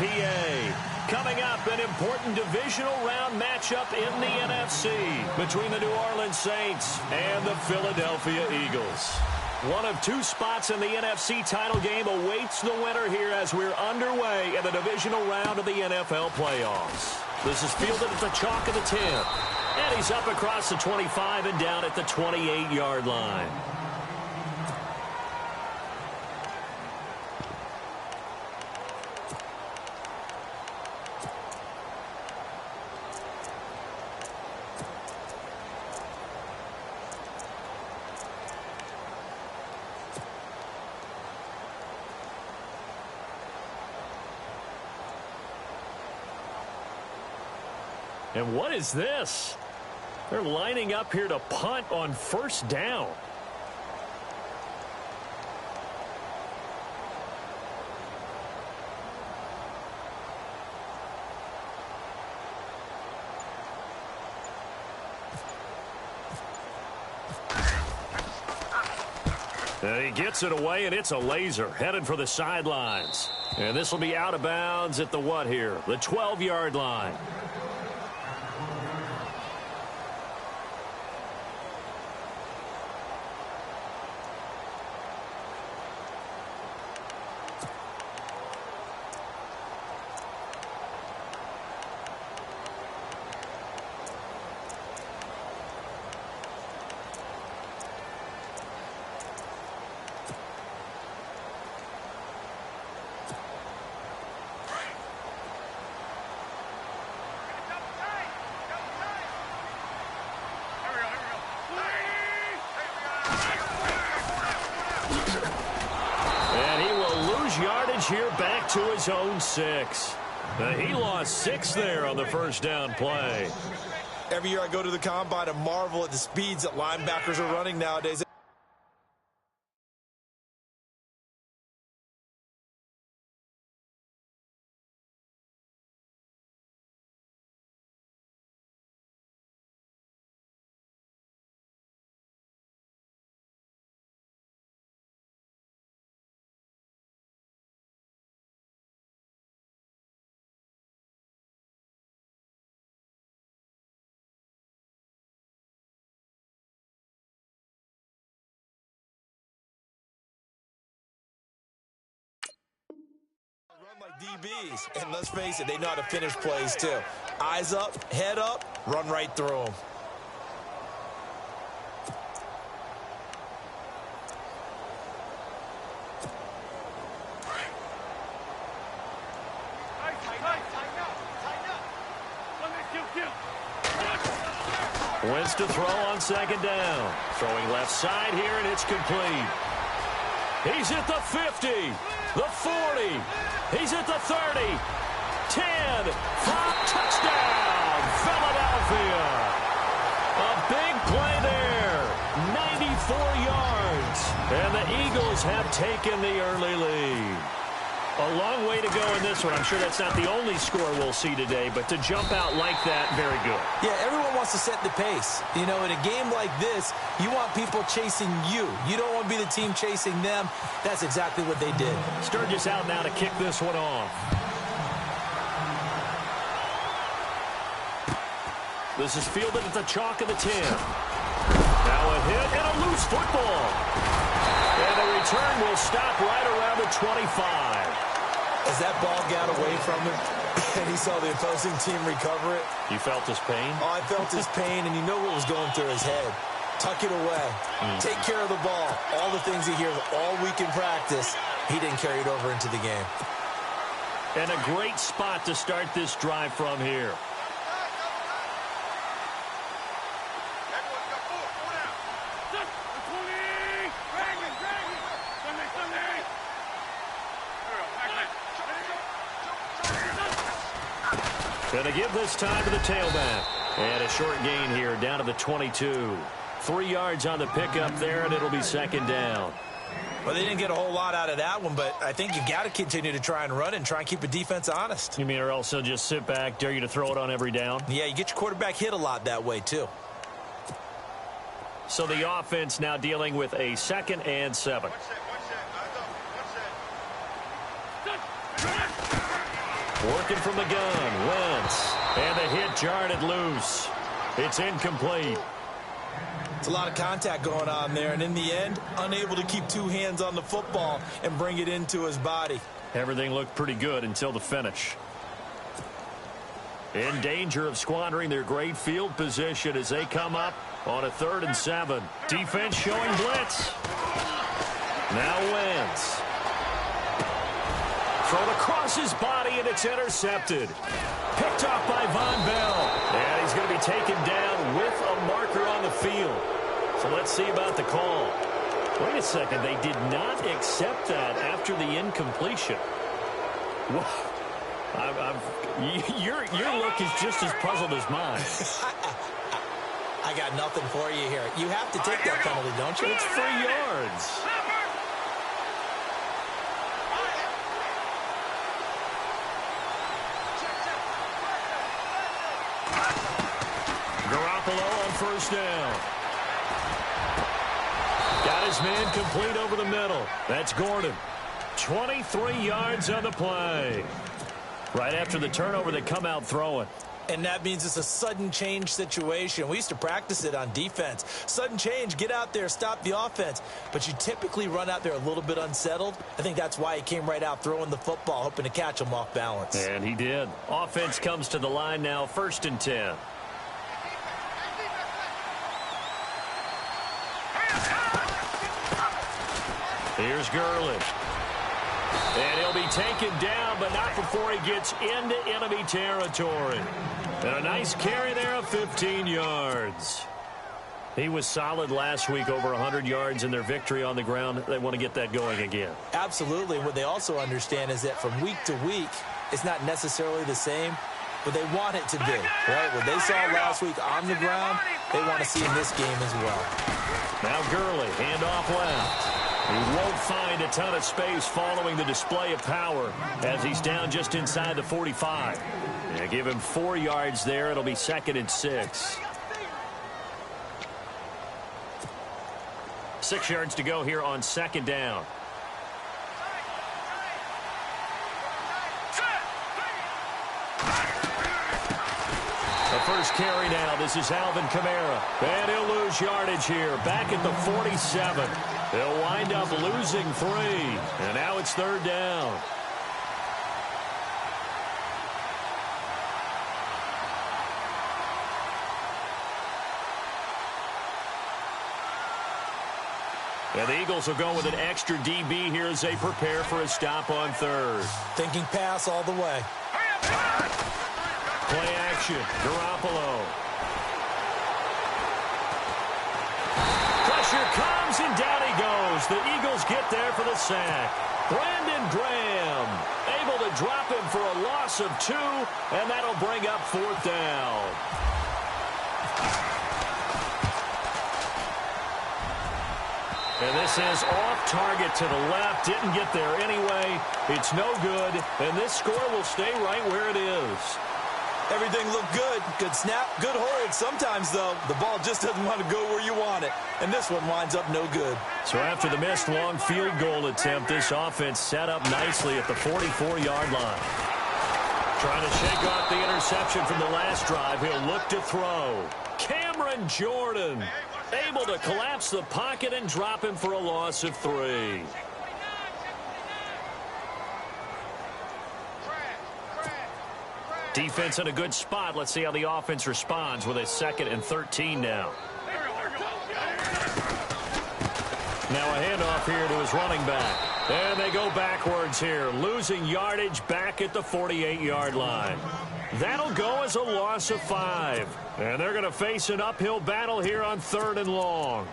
PA. Coming up, an important divisional round matchup in the NFC between the New Orleans Saints and the Philadelphia Eagles. One of two spots in the NFC title game awaits the winner here as we're underway in the divisional round of the NFL playoffs. This is fielded at the chalk of the 10. And he's up across the 25 and down at the 28-yard line. And what is this? They're lining up here to punt on first down. And he gets it away, and it's a laser headed for the sidelines. And this will be out of bounds at the what here? The 12-yard line. Here back to his own 6. He lost 6 there on the first down play. Every year I go to the combine and marvel at the speeds that linebackers are running nowadays. Like DBs, and let's face it, they know how to finish plays too. Eyes up, head up, run right through them. Wins to throw on second down. Throwing left side here, and it's complete. He's at the 50, the 40. He's at the 30, 10, 5, touchdown, Philadelphia. A big play there, 94 yards, and the Eagles have taken the early lead. A long way to go in this one. I'm sure that's not the only score we'll see today, but to jump out like that, very good. Yeah, everyone wants to set the pace. You know, in a game like this, you want people chasing you. You don't want to be the team chasing them. That's exactly what they did. Sturgis out now to kick this one off. This is fielded at the chalk of the 10. Now a hit and a loose football. And the return will stop right around the 25. As that ball got away from him, and he saw the opposing team recover it. You felt his pain? Oh, I felt his pain, and you know what was going through his head. Tuck it away. Take care of the ball. All the things he hears all week in practice, he didn't carry it over into the game. And a great spot to start this drive from here. Going to give this time to the tailback. And a short gain here down to the 22. 3 yards on the pickup there, and it'll be second down. Well, they didn't get a whole lot out of that one, but I think you got to continue to try and run and try and keep the defense honest. You mean or else they'll just sit back, dare you to throw it on every down? Yeah, you get your quarterback hit a lot that way, too. So the offense now dealing with a 2nd and 7. Working from the gun, Wentz. And the hit jarred it loose. It's incomplete. It's a lot of contact going on there, and in the end, unable to keep two hands on the football and bring it into his body. Everything looked pretty good until the finish. In danger of squandering their great field position as they come up on a 3rd and 7. Defense showing blitz. Now Wentz. Thrown across his body, and it's intercepted. Picked off by Von Bell. And he's going to be taken down with a marker on the field. So let's see about the call. Wait a second. They did not accept that after the incompletion. Your look is just as puzzled as mine. I got nothing for you here. You have to take that penalty, don't you? It's 3 yards. Garoppolo on 1st down. Got his man complete over the middle. That's Gordon. 23 yards on the play. Right after the turnover, they come out throwing. And that means it's a sudden change situation. We used to practice it on defense. Sudden change, get out there, stop the offense. But you typically run out there a little bit unsettled. I think that's why he came right out throwing the football, hoping to catch him off balance. And he did. Offense comes to the line now, 1st and 10. Here's Gurley. And he'll be taken down, but not before he gets into enemy territory. And a nice carry there of 15 yards. He was solid last week, over 100 yards in their victory on the ground. They want to get that going again. Absolutely. What they also understand is that from week to week, it's not necessarily the same, but they want it to be, right? What they saw last week on the ground, they want to see in this game as well. Now Gurley, handoff left. He won't find a ton of space following the display of power as he's down just inside the 45. Yeah, give him 4 yards there. It'll be 2nd and 6. 6 yards to go here on 2nd down. The first carry now. This is Alvin Kamara. And he'll lose yardage here. Back at the 47. He'll wind up losing 3. And now it's 3rd down. And the Eagles will go with an extra DB here as they prepare for a stop on 3rd. Thinking pass all the way. Play action. Garoppolo. Pressure comes, and down he goes. The Eagles get there for the sack. Brandon Graham able to drop him for a loss of 2, and that'll bring up 4th down. And this is off target to the left. Didn't get there anyway. It's no good, and this score will stay right where it is. Everything looked good. Good snap, good hold. Sometimes, though, the ball just doesn't want to go where you want it. And this one winds up no good. So after the missed long field goal attempt, this offense set up nicely at the 44-yard line. Trying to shake off the interception from the last drive. He'll look to throw. Cameron Jordan able to collapse the pocket and drop him for a loss of 3. Defense in a good spot. Let's see how the offense responds with a 2nd and 13 now. Now a handoff here to his running back. And they go backwards here, losing yardage back at the 48-yard line. That'll go as a loss of 5. And they're going to face an uphill battle here on 3rd and long.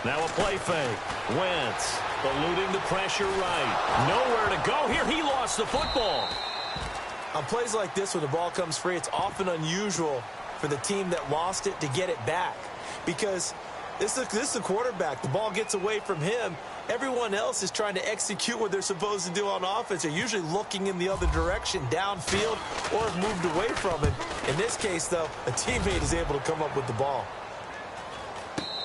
Now a play fake. Wentz eluding the pressure right. Nowhere to go here. He lost the football. On plays like this when the ball comes free, it's often unusual for the team that lost it to get it back. Because This is a quarterback. The ball gets away from him. Everyone else is trying to execute what they're supposed to do on offense. They're usually looking in the other direction, downfield, or have moved away from it. In this case, though, a teammate is able to come up with the ball.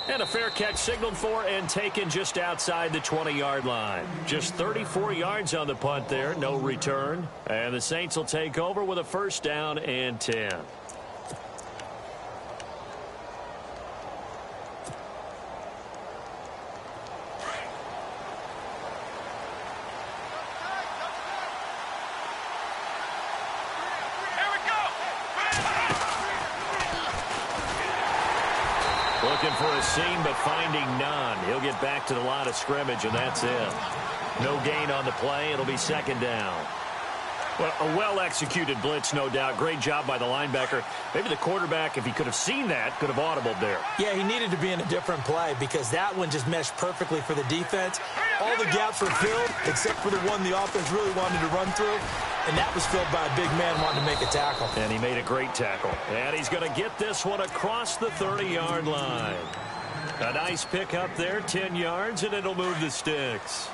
And a fair catch signaled for and taken just outside the 20-yard line. Just 34 yards on the punt there, no return. And the Saints will take over with a first down and 10. Looking for a seam, but finding none. He'll get back to the line of scrimmage, and that's it. No gain on the play. It'll be second down. Well, a well-executed blitz, no doubt. Great job by the linebacker. Maybe the quarterback, if he could have seen that, could have audibled there. Yeah, he needed to be in a different play because that one just meshed perfectly for the defense. All the gaps were filled except for the one the offense really wanted to run through, and that was filled by a big man wanting to make a tackle. And he made a great tackle. And he's going to get this one across the 30-yard line. A nice pick up there, 10 yards, and it'll move the sticks.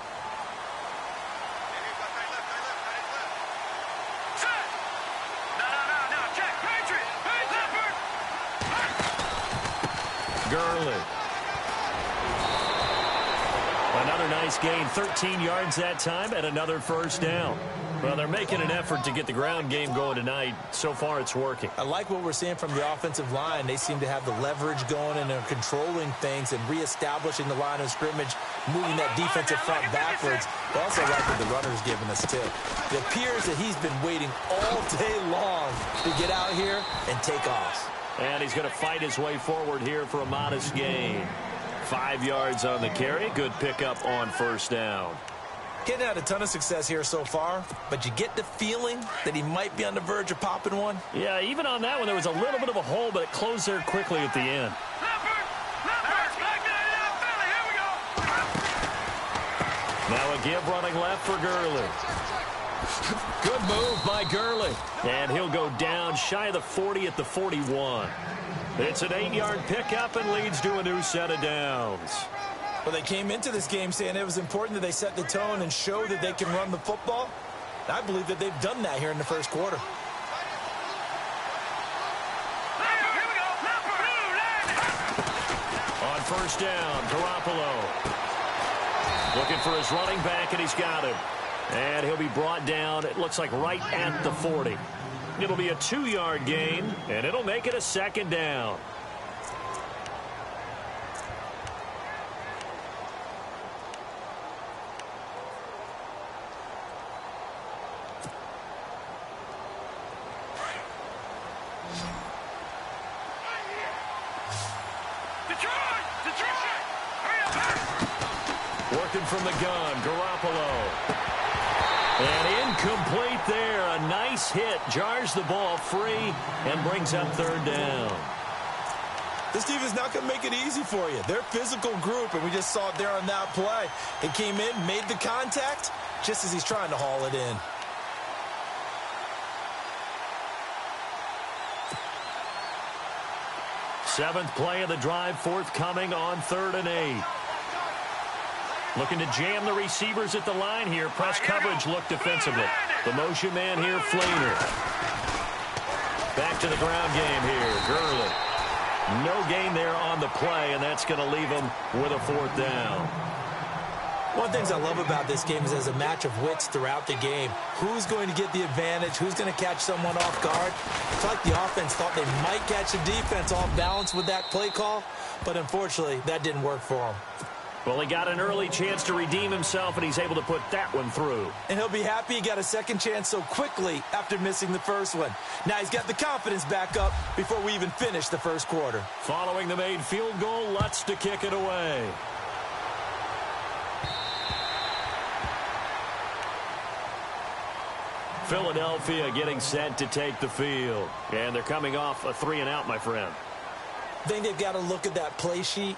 Gurley. Another nice gain, 13 yards that time, and another first down. Well, they're making an effort to get the ground game going tonight. So far, it's working. I like what we're seeing from the offensive line. They seem to have the leverage going, and they're controlling things and reestablishing the line of scrimmage, moving that defensive front backwards. I also like what the runner's giving us, too. It appears that he's been waiting all day long to get out here and take off. And he's going to fight his way forward here for a modest gain. 5 yards on the carry. Good pickup on first down. Getting had a ton of success here so far, but you get the feeling that he might be on the verge of popping one. Yeah, even on that one, there was a little bit of a hole, but it closed there quickly at the end. Now a give running left for Gurley. Good move by Gurley. And he'll go down shy of the 40 at the 41. It's an 8-yard pickup and leads to a new set of downs. Well, they came into this game saying it was important that they set the tone and show that they can run the football. I believe that they've done that here in the first quarter. On first down, Garoppolo. Looking for his running back, and he's got him. And he'll be brought down, it looks like right at the 40. It'll be a 2-yard gain, and it'll make it a second down. Working from the gun, Garoppolo. And incomplete there. A nice hit. Jars the ball free and brings up third down. This team is not going to make it easy for you. They're a physical group, and we just saw it there on that play. He came in, made the contact, just as he's trying to haul it in. Seventh play of the drive, forthcoming on 3rd and 8. Looking to jam the receivers at the line here. Press coverage look defensively. The motion man here, Flainer. Back to the ground game here, Gurley. No gain there on the play, and that's going to leave him with a 4th down. One of the things I love about this game is there's a match of wits throughout the game. Who's going to get the advantage? Who's going to catch someone off guard? It's like the offense thought they might catch the defense off balance with that play call, but unfortunately, that didn't work for them. Well, he got an early chance to redeem himself, and he's able to put that one through. And he'll be happy he got a second chance so quickly after missing the first one. Now he's got the confidence back up before we even finish the first quarter. Following the made field goal, Lutz to kick it away. Philadelphia getting set to take the field. And they're coming off a 3-and-out, my friend. I think they've got to look at that play sheet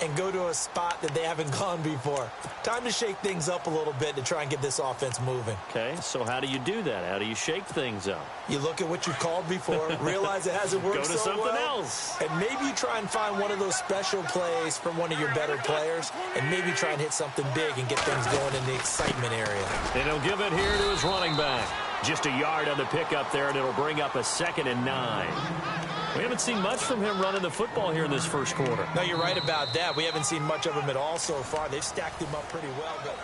and go to a spot that they haven't gone before. Time to shake things up a little bit to try and get this offense moving. Okay, so how do you do that? How do you shake things up? You look at what you've called before, realize it hasn't worked so well. Go to something else. And maybe you try and find one of those special plays from one of your better players, and maybe try and hit something big and get things going in the excitement area. And he'll give it here to his running back. Just a yard on the pickup there, and it'll bring up a 2nd and 9. We haven't seen much from him running the football here in this first quarter. No, you're right about that. We haven't seen much of him at all so far. They've stacked him up pretty well. But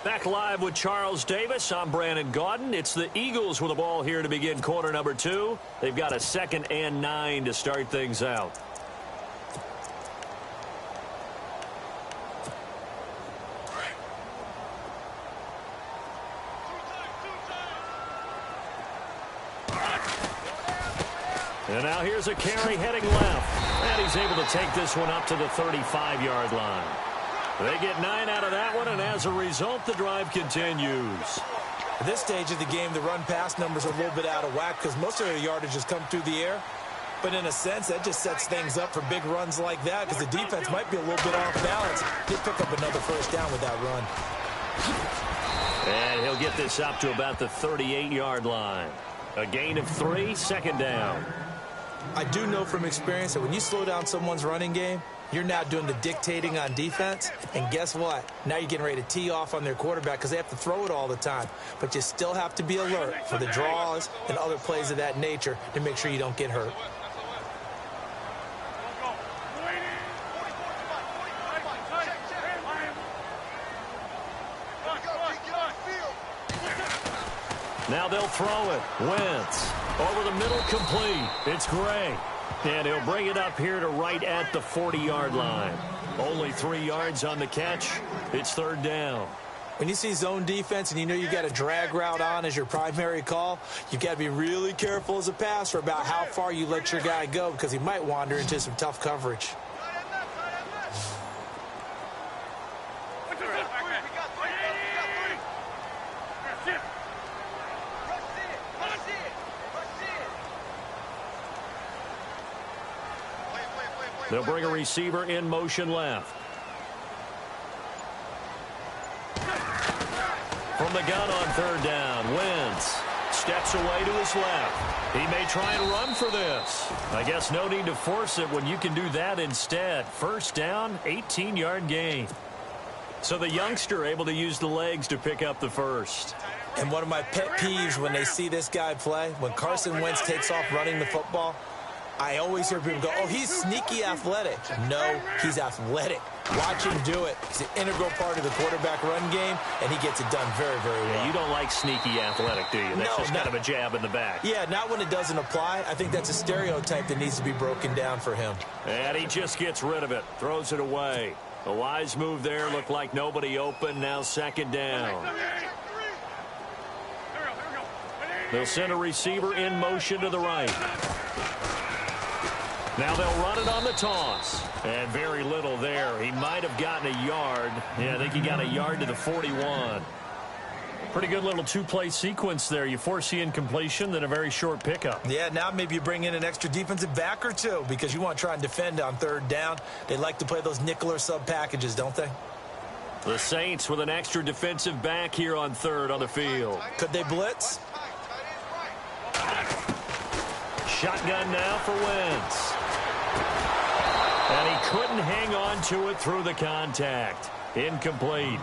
back live with Charles Davis. I'm Brandon Gaudin. It's the Eagles with the ball here to begin quarter number 2. They've got a 2nd and 9 to start things out. And now here's a carry heading left. And he's able to take this one up to the 35-yard line. They get 9 out of that one, and as a result, the drive continues. At this stage of the game, the run-pass numbers are a little bit out of whack because most of their yardage has come through the air. But in a sense, that just sets things up for big runs like that because the defense might be a little bit off balance. He'll pick up another first down with that run. And he'll get this up to about the 38-yard line. A gain of 3, 2nd down. I do know from experience that when you slow down someone's running game, you're now doing the dictating on defense. And guess what? Now you're getting ready to tee off on their quarterback because they have to throw it all the time. But you still have to be alert for the draws and other plays of that nature to make sure you don't get hurt. Now they'll throw it. Wentz over the middle, complete. It's Gray. And he'll bring it up here to right at the 40-yard line. Only 3 yards on the catch. It's 3rd down. When you see zone defense and you know you've got a drag route on as your primary call, you've got to be really careful as a passer about how far you let your guy go because he might wander into some tough coverage. They'll bring a receiver in motion left. From the gun on 3rd down, Wentz steps away to his left. He may try and run for this. I guess no need to force it when you can do that instead. 1st down, 18-yard gain. So the youngster able to use the legs to pick up the first. And one of my pet peeves when they see this guy play, when Carson Wentz takes off running the football, I always hear people go, oh, he's sneaky athletic. No, he's athletic. Watch him do it. He's an integral part of the quarterback run game, and he gets it done very, very well. Yeah, you don't like sneaky athletic, do you? That's just kind of a jab in the back. Yeah, not when it doesn't apply. I think that's a stereotype that needs to be broken down for him. And he just gets rid of it, throws it away. A wise move there, looked like nobody open, now 2nd down. They'll send a receiver in motion to the right. Now they'll run it on the toss. And very little there. He might have gotten a yard. Yeah, I think he got a yard to the 41. Pretty good little 2-play sequence there. You force the incompletion, then a very short pickup. Yeah, now maybe you bring in an extra defensive back or two because you want to try and defend on 3rd down. They like to play those nickel or sub packages, don't they? The Saints with an extra defensive back here on 3rd on the field. Could they blitz? Shotgun now for Wentz. And he couldn't hang on to it through the contact. Incomplete.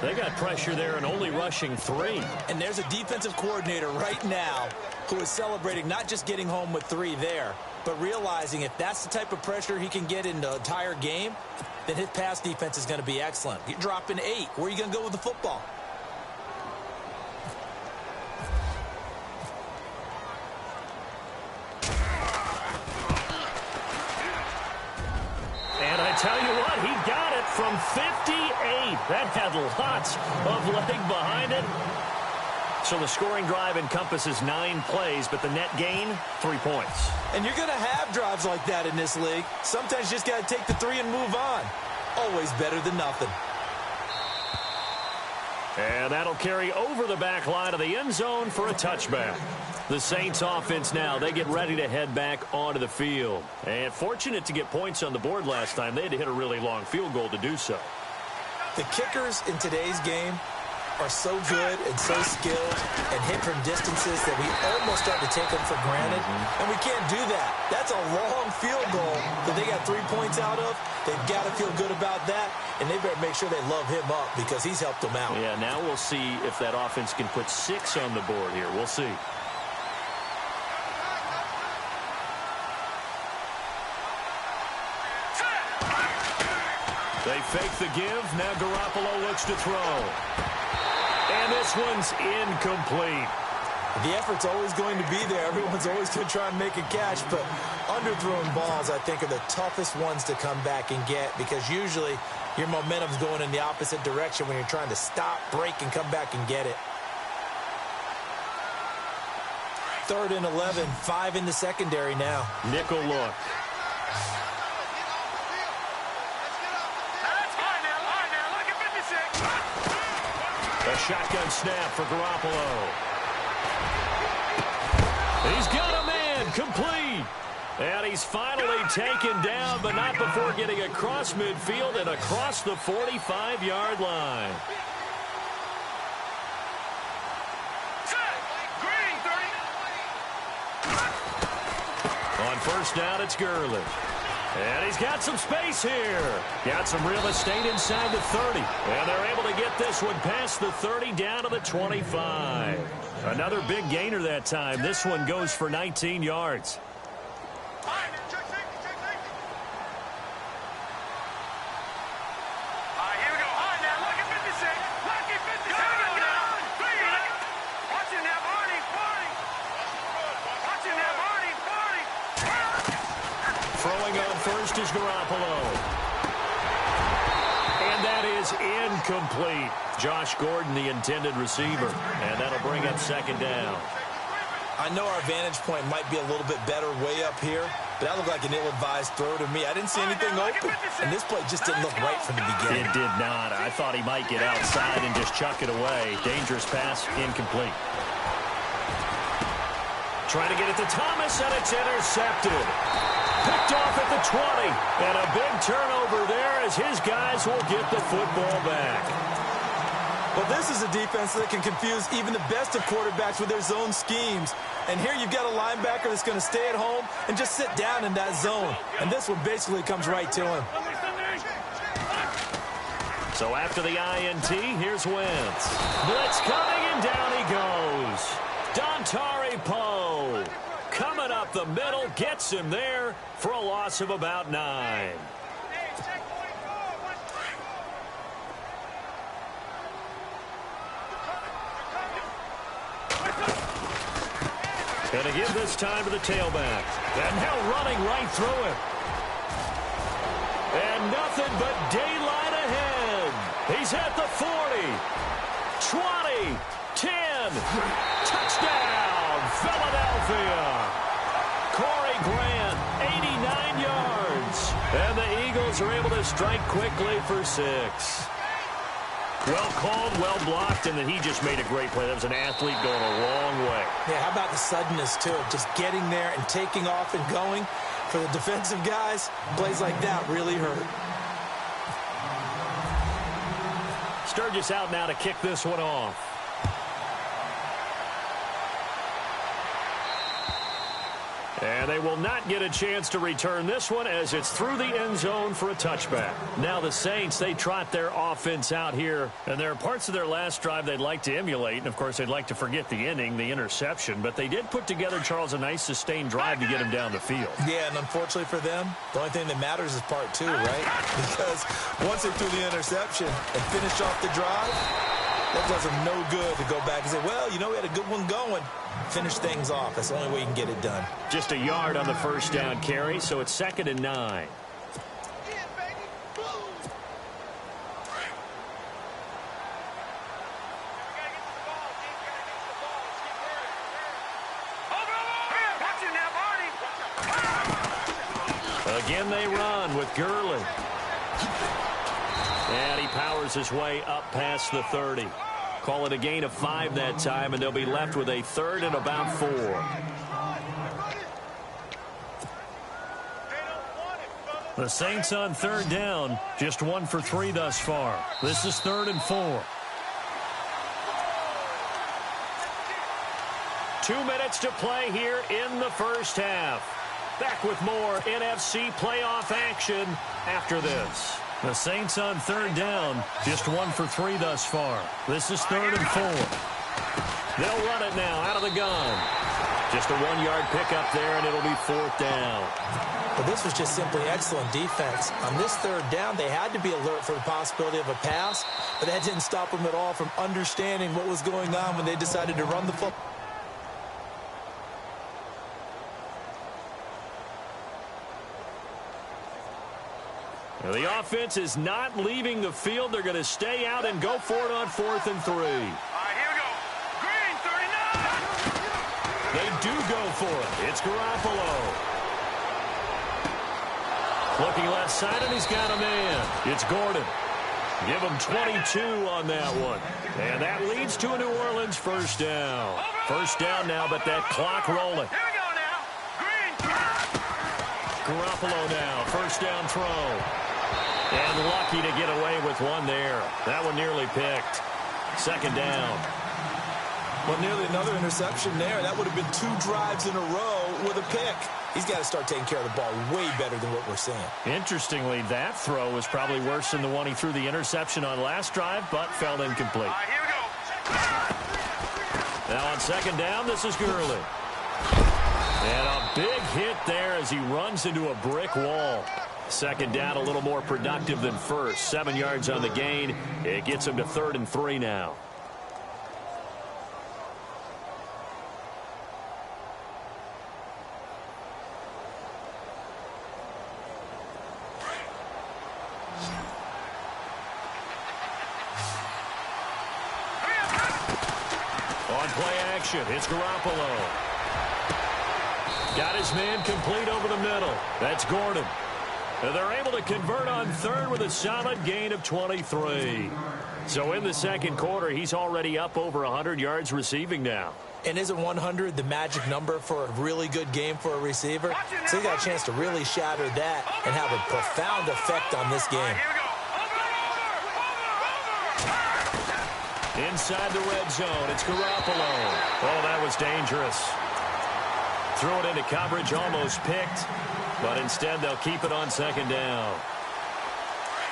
They got pressure there and only rushing 3. And there's a defensive coordinator right now who is celebrating not just getting home with 3 there, but realizing if that's the type of pressure he can get in the entire game, then his pass defense is going to be excellent. You're dropping 8. Where are you going to go with the football? And I tell you what, he got it from 58. That had lots of leg behind it. So the scoring drive encompasses 9 plays, but the net gain, 3 points. And you're going to have drives like that in this league. Sometimes you just got to take the 3 and move on. Always better than nothing. And that'll carry over the back line of the end zone for a touchback. The Saints offense now, they get ready to head back onto the field. And fortunate to get points on the board last time. They had to hit a really long field goal to do so. The kickers in today's game are so good and so skilled and hit from distances that we almost start to take them for granted. And we can't do that. That's a long field goal that they got 3 points out of. They've got to feel good about that, and they better make sure they love him up because he's helped them out. Yeah, now we'll see if that offense can put 6 on the board here. We'll see. They fake the give. Now Garoppolo looks to throw. And this one's incomplete. The effort's always going to be there. Everyone's always going to try and make a catch, but underthrown balls, I think, are the toughest ones to come back and get because usually your momentum's going in the opposite direction when you're trying to stop, break, and come back and get it. 3rd and 11, 5 in the secondary now. Nickel look. A shotgun snap for Garoppolo. He's got a man, complete. And he's finally taken down, but not before getting across midfield and across the 45-yard line. On first down, it's Gurley. And he's got some space here. Got some real estate inside the 30. And they're able to get this one past the 30 down to the 25. Another big gainer that time. This one goes for 19 yards. Throwing on first is Garoppolo. And that is incomplete. Josh Gordon, the intended receiver. And that'll bring up 2nd down. I know our vantage point might be a little bit better way up here, but that looked like an ill-advised throw to me. I didn't see anything open, and this play just didn't look right from the beginning. It did not. I thought he might get outside and just chuck it away. Dangerous pass, incomplete. Trying to get it to Thomas, and it's intercepted. Picked off at the 20, and a big turnover there as his guys will get the football back. Well, this is a defense that can confuse even the best of quarterbacks with their zone schemes. And here you've got a linebacker that's going to stay at home and just sit down in that zone. And this one basically comes right to him. So after the INT, here's Wentz. Blitz coming, and down he goes. Dontari Poe coming up the middle, gets him there for a loss of about 9. And to give this time to the tailback. And now running right through it. And nothing but daylight ahead. He's at the 40, 20, 10. Touchdown, Philadelphia. Corey Grant, 89 yards. And the Eagles are able to strike quickly for 6. Well called, well blocked, and then he just made a great play. That was an athlete going a long way. Yeah, how about the suddenness, too, of just getting there and taking off and going? For the defensive guys, plays like that really hurt. Sturgis out now to kick this one off. And they will not get a chance to return this one as it's through the end zone for a touchback. Now the Saints, they trot their offense out here, and there are parts of their last drive they'd like to emulate, and of course they'd like to forget the inning, the interception, but they did put together, Charles, a nice sustained drive to get him down the field. Yeah, and unfortunately for them, the only thing that matters is part 2, right? Because once they threw the interception and finished off the drive, that does them no good to go back and say, well, you know, we had a good one going. Finish things off. That's the only way you can get it done. Just a yard on the first down carry, so it's 2nd and 9. Again they run with Gurley. And he powers his way up past the 30. Call it a gain of 5 that time, and they'll be left with a third and about 4. The Saints on third down, just 1 for 3 thus far. This is 3rd and 4. 2 minutes to play here in the first half. Back with more NFC playoff action after this. The Saints on third down, just 1 for 3 thus far. This is 3rd and 4. They'll run it now out of the gun. Just a 1-yard pickup there, and it'll be 4th down. But this was just simply excellent defense. On this third down, they had to be alert for the possibility of a pass, but that didn't stop them at all from understanding what was going on when they decided to run the football. The offense is not leaving the field. They're going to stay out and go for it on 4th and 3. All right, here we go. Green, 39. They do go for it. It's Garoppolo. Looking left side, and he's got a man. It's Gordon. Give him 22 on that one. And that leads to a New Orleans first down. First down now, but that clock rolling. Here we go now. Green. Garoppolo now, first down throw. And lucky to get away with one there. That one nearly picked. Second down. Well, nearly another interception there. That would have been 2 drives in a row with a pick. He's got to start taking care of the ball way better than what we're seeing. Interestingly, that throw was probably worse than the one he threw the interception on last drive, but fell incomplete. All right, here we go. Now on second down, this is Gurley. And a big hit there as he runs into a brick wall. Second down, a little more productive than first. 7 yards on the gain. It gets him to 3rd and 3 now. On play action, it's Garoppolo. Got his man complete over the middle. That's Gordon. They're able to convert on third with a solid gain of 23. So in the second quarter, he's already up over 100 yards receiving now. And isn't 100 the magic number for a really good game for a receiver? So he got a chance to really shatter that and have a profound effect on this game. Here we go. Over. Inside the red zone, it's Garoppolo. Oh, that was dangerous. Threw it into coverage, almost picked. But instead, they'll keep it on second down.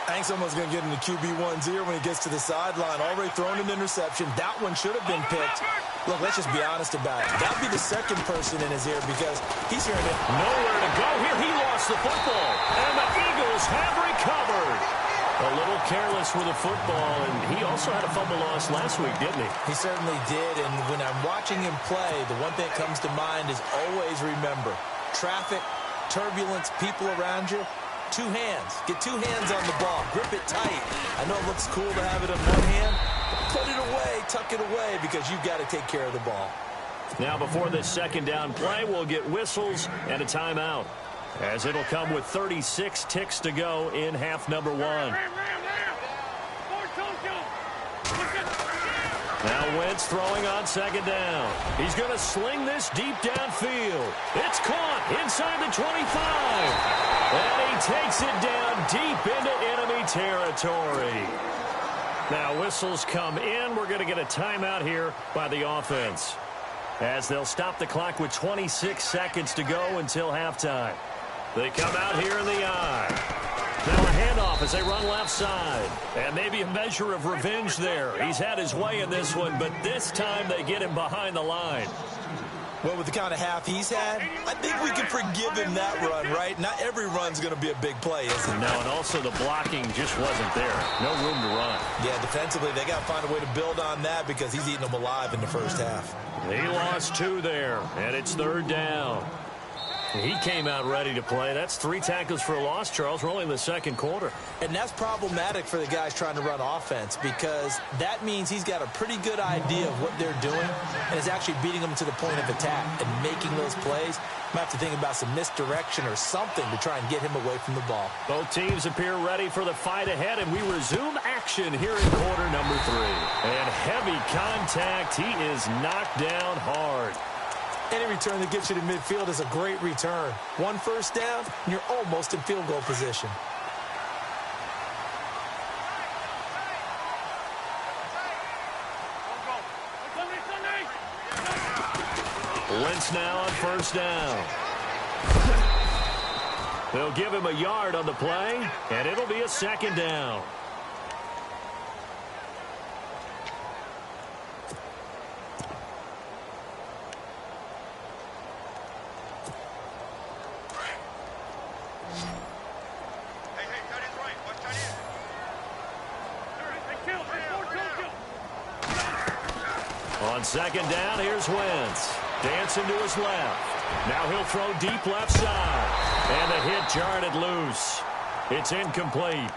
I think someone's going to get into QB1's ear when he gets to the sideline. Already thrown an interception. That one should have been picked. Look, let's just be honest about it. That'd be the second person in his ear because he's hearing it. Nowhere to go here. He lost the football. And the Eagles have recovered. A little careless with the football, and he also had a fumble loss last week, didn't he? He certainly did, and when I'm watching him play, the one thing that comes to mind is always remember, traffic, turbulence, people around you, 2 hands. Get 2 hands on the ball. Grip it tight. I know it looks cool to have it in one hand. Put it away, tuck it away, because you've got to take care of the ball. Now before this second down play, we'll get whistles and a timeout, as it'll come with 36 ticks to go in half number 1. Now Wentz throwing on second down. He's going to sling this deep downfield. It's caught inside the 25. And he takes it down deep into enemy territory. Now whistles come in. We're going to get a timeout here by the offense, as they'll stop the clock with 26 seconds to go until halftime. They come out here in the eye. Now a handoff as they run left side. And maybe a measure of revenge there. He's had his way in this one, but this time they get him behind the line. Well, with the kind of half he's had, I think we can forgive him that run, right? Not every run's going to be a big play, is it? No, and also the blocking just wasn't there. No room to run. Yeah, defensively, they got to find a way to build on that because he's eating them alive in the first half. He lost 2 there, and it's third down. He came out ready to play. That's 3 tackles for a loss, Charles. We're only in the second quarter. And that's problematic for the guys trying to run offense because that means he's got a pretty good idea of what they're doing and is actually beating them to the point of attack and making those plays. Might have to think about some misdirection or something to try and get him away from the ball. Both teams appear ready for the fight ahead, and we resume action here in quarter number 3. And heavy contact. He is knocked down hard. Any return that gets you to midfield is a great return. 1 first down, and you're almost in field goal position. Wentz now on first down. They'll give him a yard on the play, and it'll be a second down. On second down, here's Wentz. Dancing to his left. Now he'll throw deep left side. And the hit jarred it loose. It's incomplete.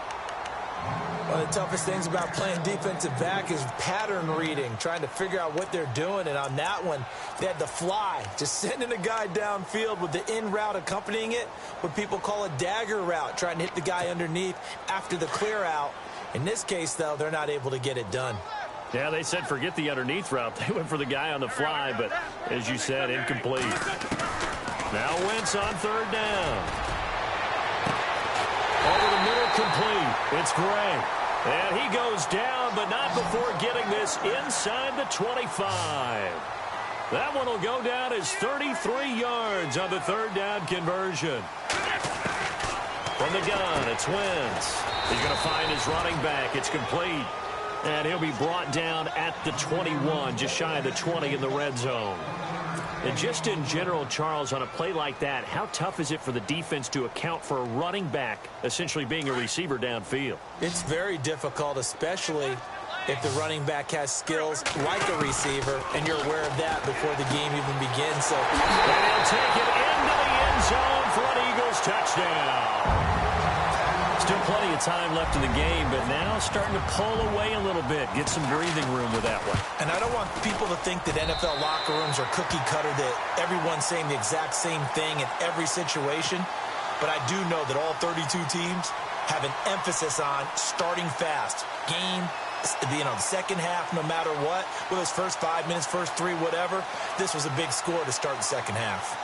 One of the toughest things about playing defensive back is pattern reading, trying to figure out what they're doing. And on that one, they had the fly, just sending a guy downfield with the in route accompanying it, what people call a dagger route, trying to hit the guy underneath after the clear out. In this case, though, they're not able to get it done. Yeah, they said forget the underneath route. They went for the guy on the fly, but as you said, incomplete. Now Wentz on third down. Over the middle, complete. It's Gray. And he goes down, but not before getting this inside the 25. That one will go down as 33 yards on the third down conversion. From the gun, it's Wentz. He's going to find his running back. It's complete. And he'll be brought down at the 21, just shy of the 20 in the red zone. And just in general, Charles, on a play like that, how tough is it for the defense to account for a running back essentially being a receiver downfield? It's very difficult, especially if the running back has skills like a receiver, and you're aware of that before the game even begins. So, and he'll take it into the end zone for an Eagles touchdown. Still plenty of time left in the game, but now starting to pull away a little bit. Get some breathing room with that one. And I don't want people to think that NFL locker rooms are cookie cutter, that everyone's saying the exact same thing in every situation. But I do know that all 32 teams have an emphasis on starting fast. Game, the second half, no matter what. Whether it's first 5 minutes, first 3, whatever. This was a big score to start the second half.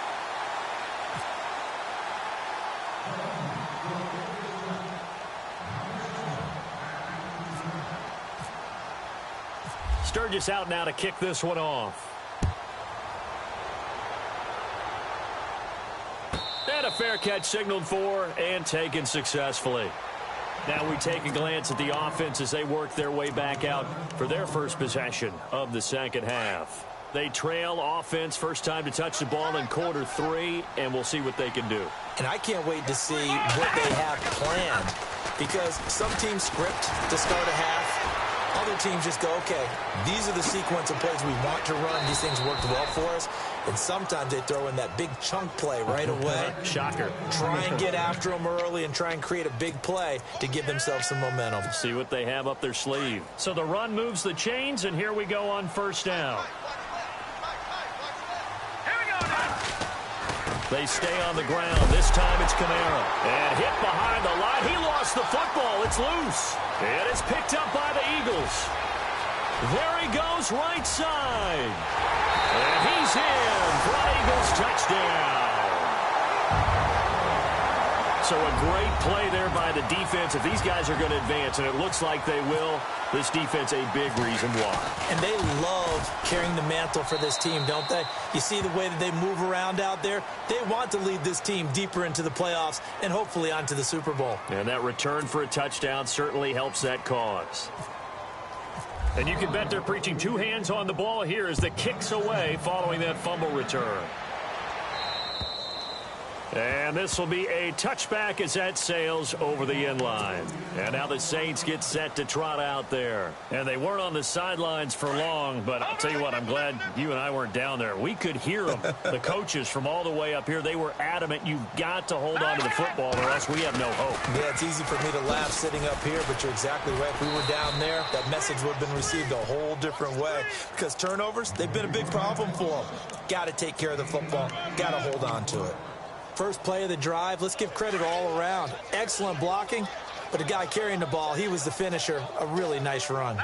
Sturgis out now to kick this one off. And a fair catch signaled for and taken successfully. Now we take a glance at the offense as they work their way back out for their first possession of the second half. They trail offense, first time to touch the ball in quarter 3, and we'll see what they can do. And I can't wait to see what they have planned, because some teams script to start a half. Other teams just go, okay, these are the sequence of plays we want to run. These things worked well for us. And sometimes they throw in that big chunk play right away. Shocker. Try and get after them early and try and create a big play to give themselves some momentum. See what they have up their sleeve. So the run moves the chains, and here we go on first down. They stay on the ground. This time it's Kamara. And hit behind the line. He lost the football. It's loose. And it's picked up by the Eagles. There he goes, right side. And he's in for an Eagles touchdown. So a great play there by the defense. If these guys are going to advance, and it looks like they will, this defense a big reason why. And they love carrying the mantle for this team, don't they? You see the way that they move around out there? They want to lead this team deeper into the playoffs and hopefully onto the Super Bowl. And that return for a touchdown certainly helps that cause. And you can bet they're preaching 2 hands on the ball here as the kick's away following that fumble return. And this will be a touchback as that sails over the end line. And now the Saints get set to trot out there. And they weren't on the sidelines for long, but I'll tell you what, I'm glad you and I weren't down there. We could hear them, the coaches from all the way up here. They were adamant, you've got to hold on to the football or else we have no hope. Yeah, it's easy for me to laugh sitting up here, but you're exactly right. If we were down there, that message would have been received a whole different way. Because turnovers, they've been a big problem for them. Got to take care of the football. Got to hold on to it. First play of the drive, let's give credit all around. Excellent blocking, but the guy carrying the ball, he was the finisher. A really nice run.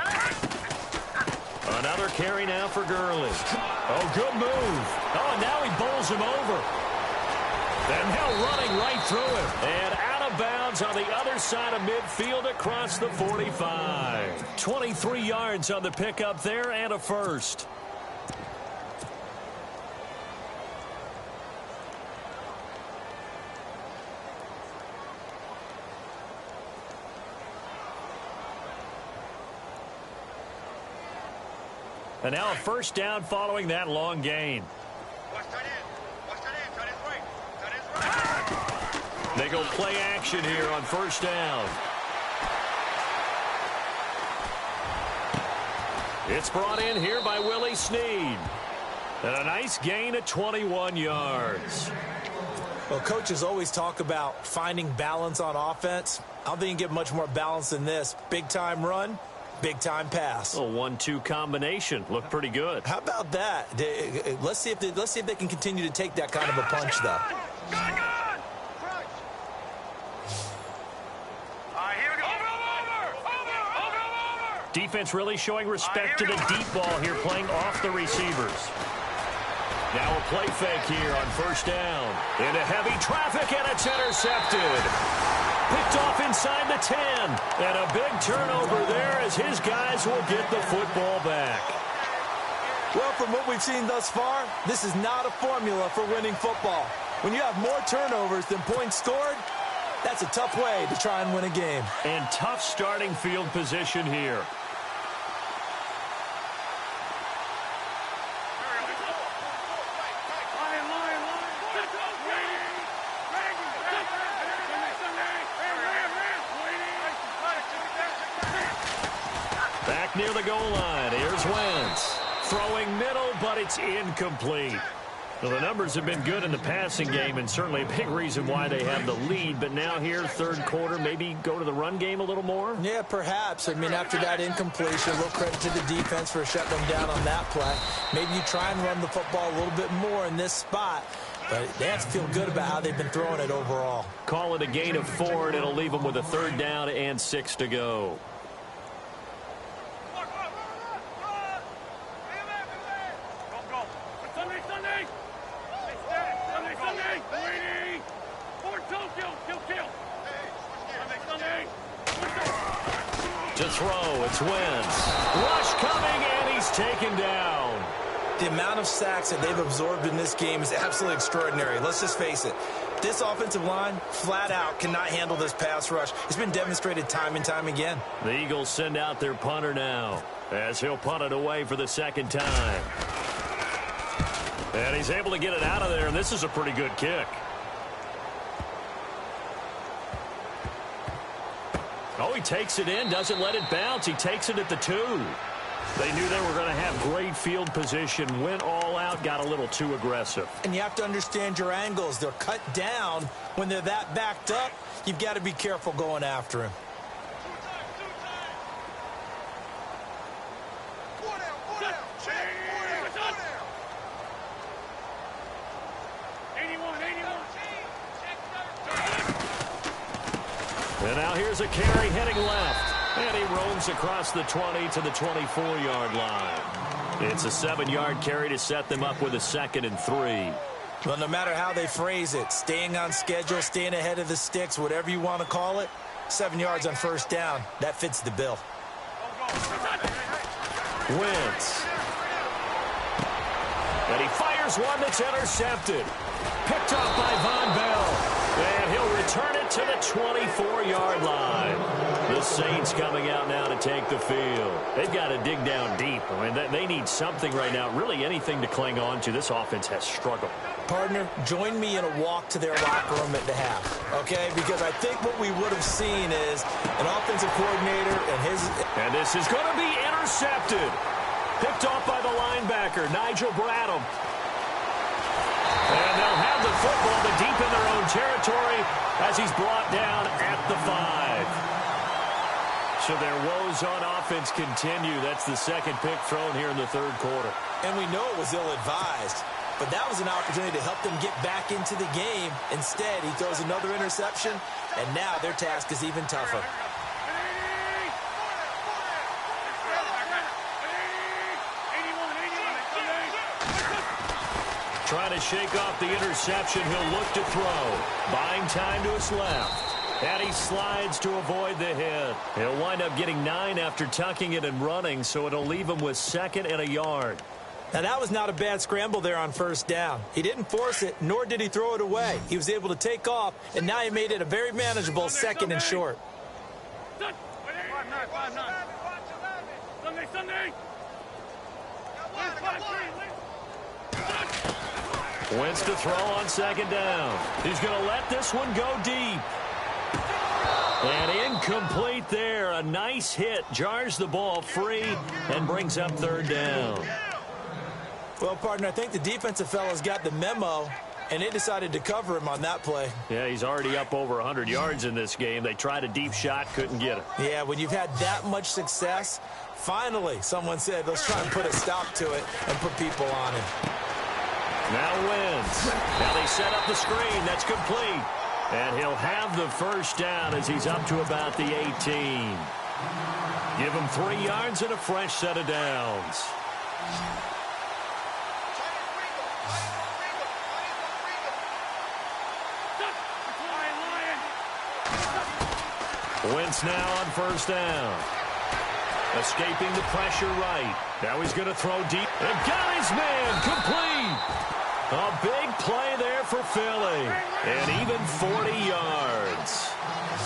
Another carry now for Gurley. Oh, good move. Oh, and now he bowls him over. And now running right through him. And out of bounds on the other side of midfield across the 45. 23 yards on the pickup there and a first. And now a first down following that long gain. They go play action here on first down. It's brought in here by Willie Snead. And a nice gain of 21 yards. Well, coaches always talk about finding balance on offense. I don't think you can get much more balance than this. Big-time run, big-time pass. A 1-2 combination. Looked pretty good. How about that? Let's see if they can continue to take that kind of a punch, though. Defense really showing respect to the deep ball here, playing off the receivers. Now a play fake here on first down. Into heavy traffic, and it's intercepted. Picked off inside the 10. And a big turnover there as his guys will get the football back. Well, from what we've seen thus far, this is not a formula for winning football. When you have more turnovers than points scored, that's a tough way to try and win a game. And tough starting field position here. Back near the goal line. Here's Wentz. Throwing middle, but it's incomplete. Well, the numbers have been good in the passing game, and certainly a big reason why they have the lead. But now here, third quarter, maybe go to the run game a little more? Yeah, perhaps. I mean, after that incompletion, a little credit to the defense for shutting them down on that play. Maybe you try and run the football a little bit more in this spot. But they have to feel good about how they've been throwing it overall. Call it a gain of 4, and it'll leave them with a third down and 6 to go. To throw, it's Wentz. Rush coming, and he's taken down. The amount of sacks that they've absorbed in this game is absolutely extraordinary. Let's just face it. This offensive line, flat out, cannot handle this pass rush. It's been demonstrated time and time again. The Eagles send out their punter now, as he'll punt it away for the second time. And he's able to get it out of there, and this is a pretty good kick. Oh, he takes it in, doesn't let it bounce. He takes it at the 2. They knew they were going to have great field position, went all out, got a little too aggressive. And you have to understand your angles. They're cut down. When they're that backed up, you've got to be careful going after him. And now here's a carry heading left. And he roams across the 20 to the 24-yard line. It's a 7-yard carry to set them up with a 2nd and 3. Well, no matter how they phrase it, staying on schedule, staying ahead of the sticks, whatever you want to call it, 7 yards on first down, that fits the bill. Wentz. And he fires one that's intercepted. Picked off by Von Bell. And he'll return it to the 24-yard line. The Saints coming out now to take the field. They've got to dig down deep. I mean, they need something right now, really anything to cling on to. This offense has struggled. Partner, join me in a walk to their locker room at the half, okay? Because I think what we would have seen is an offensive coordinator and his... And this is going to be intercepted. Picked off by the linebacker, Nigel Bradham. And they'll have the football, but deep in their own territory as he's brought down at the 5. So their woes on offense continue. That's the second pick thrown here in the third quarter. And we know it was ill-advised, but that was an opportunity to help them get back into the game. Instead, he throws another interception, and now their task is even tougher. Trying to shake off the interception. He'll look to throw. Buying time to his left. And he slides to avoid the hit. He'll wind up getting 9 after tucking it and running, so it'll leave him with 2nd and a yard. Now, that was not a bad scramble there on first down. He didn't force it, nor did he throw it away. He was able to take off, and now he made it a very manageable 2nd and short. Wentz to throw on 2nd down. He's going to let this one go deep. And incomplete there. A nice hit. Jars the ball free and brings up 3rd down. Well, partner, I think the defensive fellas got the memo, and they decided to cover him on that play. Yeah, he's already up over 100 yards in this game. They tried a deep shot, couldn't get it. Yeah, when you've had that much success, finally someone said, let's try and put a stop to it and put people on him. Now Wentz. Now they set up the screen. That's complete. And he'll have the first down as he's up to about the 18. Give him 3 yards and a fresh set of downs. Wentz now on first down. Escaping the pressure right. Now he's going to throw deep. And got his man. Complete. A big play there for Philly. And even 40 yards.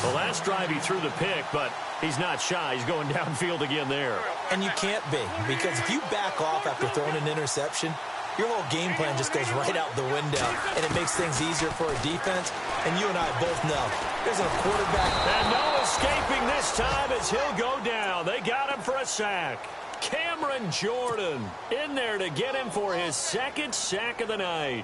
The last drive he threw the pick, but he's not shy. He's going downfield again there. And you can't be, because if you back off after throwing an interception, your whole game plan just goes right out the window, and it makes things easier for a defense. And you and I both know there's a quarterback. And no escaping this time as he'll go down. They got him for a sack. Cameron Jordan in there to get him for his 2nd sack of the night.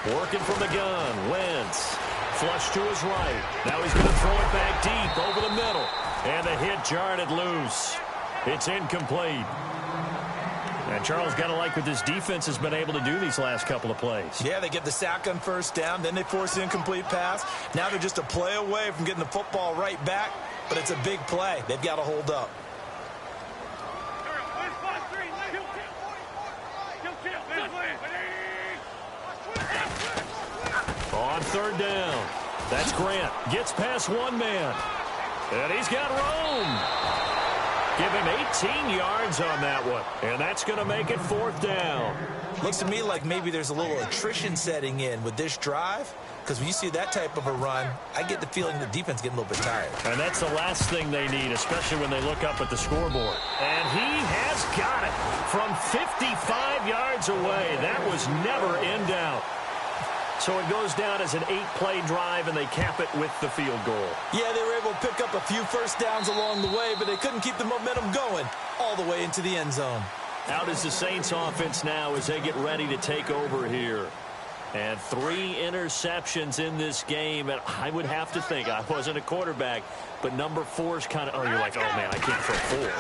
Working from the gun, Wentz. Flush to his right. Now he's going to throw it back deep over the middle. And the hit jarred it loose. It's incomplete. And Charles, got to like what this defense has been able to do these last couple of plays. Yeah, they get the sack on first down, then they force the incomplete pass. Now they're just a play away from getting the football right back, but it's a big play. They've got to hold up. On 3rd down, that's Grant. Gets past one man. And he's got room. Give him 18 yards on that one. And that's going to make it 4th down. Looks to me like maybe there's a little attrition setting in with this drive. Because when you see that type of a run, I get the feeling the defense getting a little bit tired. And that's the last thing they need, especially when they look up at the scoreboard. And he has got it from 55 yards away. That was never in doubt. So it goes down as an 8-play drive, and they cap it with the field goal. Yeah, they were able to pick up a few first downs along the way, but they couldn't keep the momentum going all the way into the end zone. Out is the Saints offense now as they get ready to take over here. And 3 interceptions in this game. And I would have to think, I wasn't a quarterback, but number 4 is kind of, oh, you're like, oh, man, I can't throw 4.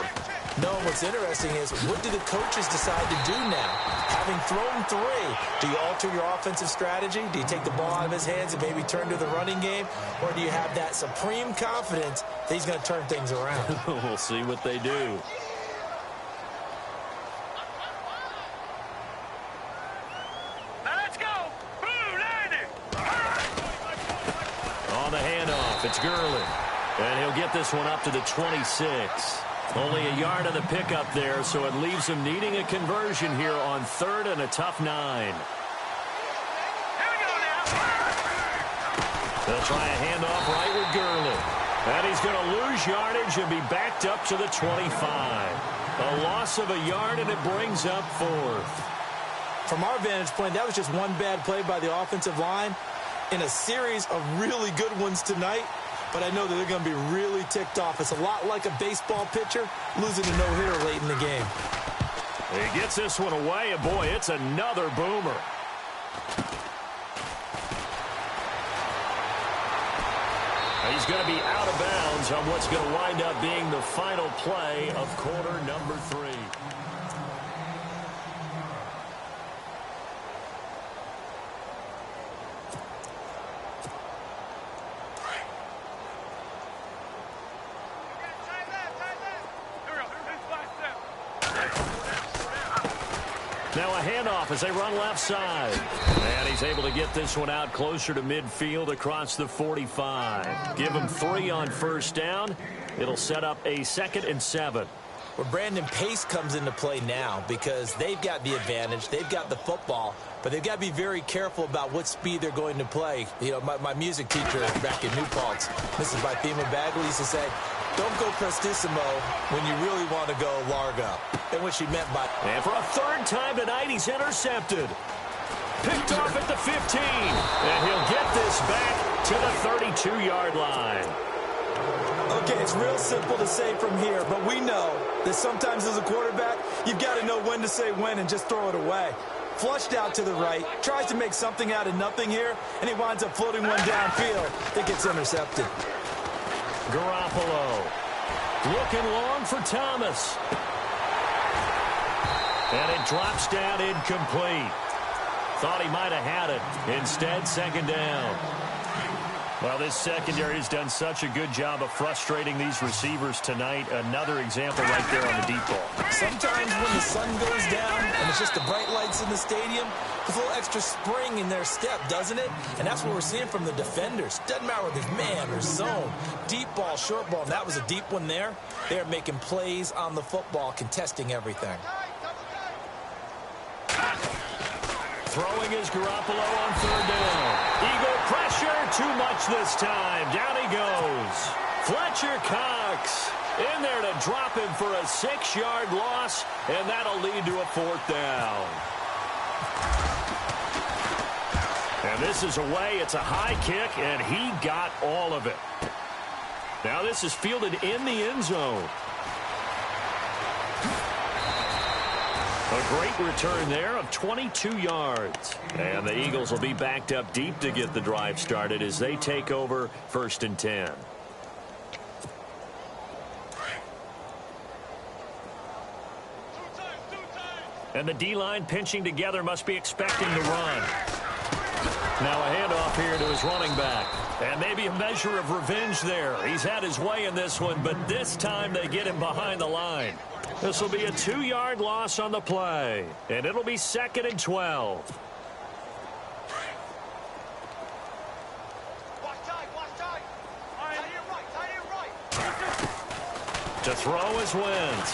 No, what's interesting is, what do the coaches decide to do now? Having thrown 3, do you alter your offensive strategy? Do you take the ball out of his hands and maybe turn to the running game? Or do you have that supreme confidence that he's going to turn things around? We'll see what they do. On the handoff, it's Gurley. And he'll get this one up to the 26. Only a yard of the pickup there, so it leaves him needing a conversion here on 3rd and a tough 9. They'll try a handoff right with Gurley. And he's going to lose yardage and be backed up to the 25. A loss of a yard, and it brings up 4th. From our vantage point, that was just one bad play by the offensive line in a series of really good ones tonight. But I know that they're going to be really ticked off. It's a lot like a baseball pitcher losing a no-hitter late in the game. He gets this one away, and boy, it's another boomer. He's going to be out of bounds on what's going to wind up being the final play of quarter number 3. Now a handoff as they run left side. And he's able to get this one out closer to midfield across the 45. Give him 3 on first down. It'll set up a 2nd and 7. Well, Brandon, pace comes into play now because they've got the advantage. They've got the football, but they've got to be very careful about what speed they're going to play. You know, my music teacher back in New Paltz, Mrs. Bythema Bagley, used to say, don't go prestissimo when you really want to go largo. And what she meant by... And for a 3rd time tonight, he's intercepted. Picked off at the 15. And he'll get this back to the 32-yard line. Okay, it's real simple to say from here, but we know that sometimes as a quarterback, you've got to know when to say when and just throw it away. Flushed out to the right, tries to make something out of nothing here, and he winds up floating one downfield that gets intercepted. Garoppolo looking long for Thomas. And it drops down incomplete. Thought he might have had it. Instead, 2nd down. Well, this secondary has done such a good job of frustrating these receivers tonight. Another example right there on the deep ball. Sometimes when the sun goes down and it's just the bright lights in the stadium, there's a little extra spring in their step, doesn't it? And that's what we're seeing from the defenders. Doesn't matter whether there's man or zone, deep ball, short ball. And that was a deep one there. They're making plays on the football, contesting everything. Throwing is Garoppolo on 3rd down. Eagle pressure, too much this time. Down he goes. Fletcher Cox in there to drop him for a 6-yard loss, and that'll lead to a 4th down. And this is away. It's a high kick, and he got all of it. Now this is fielded in the end zone. A great return there of 22 yards. And the Eagles will be backed up deep to get the drive started as they take over 1st and 10. And the D-line pinching together, must be expecting to run. Now a handoff here to his running back. And maybe a measure of revenge there. He's had his way in this one, but this time they get him behind the line. This will be a 2-yard loss on the play. And it'll be 2nd and 12. To throw is Wentz.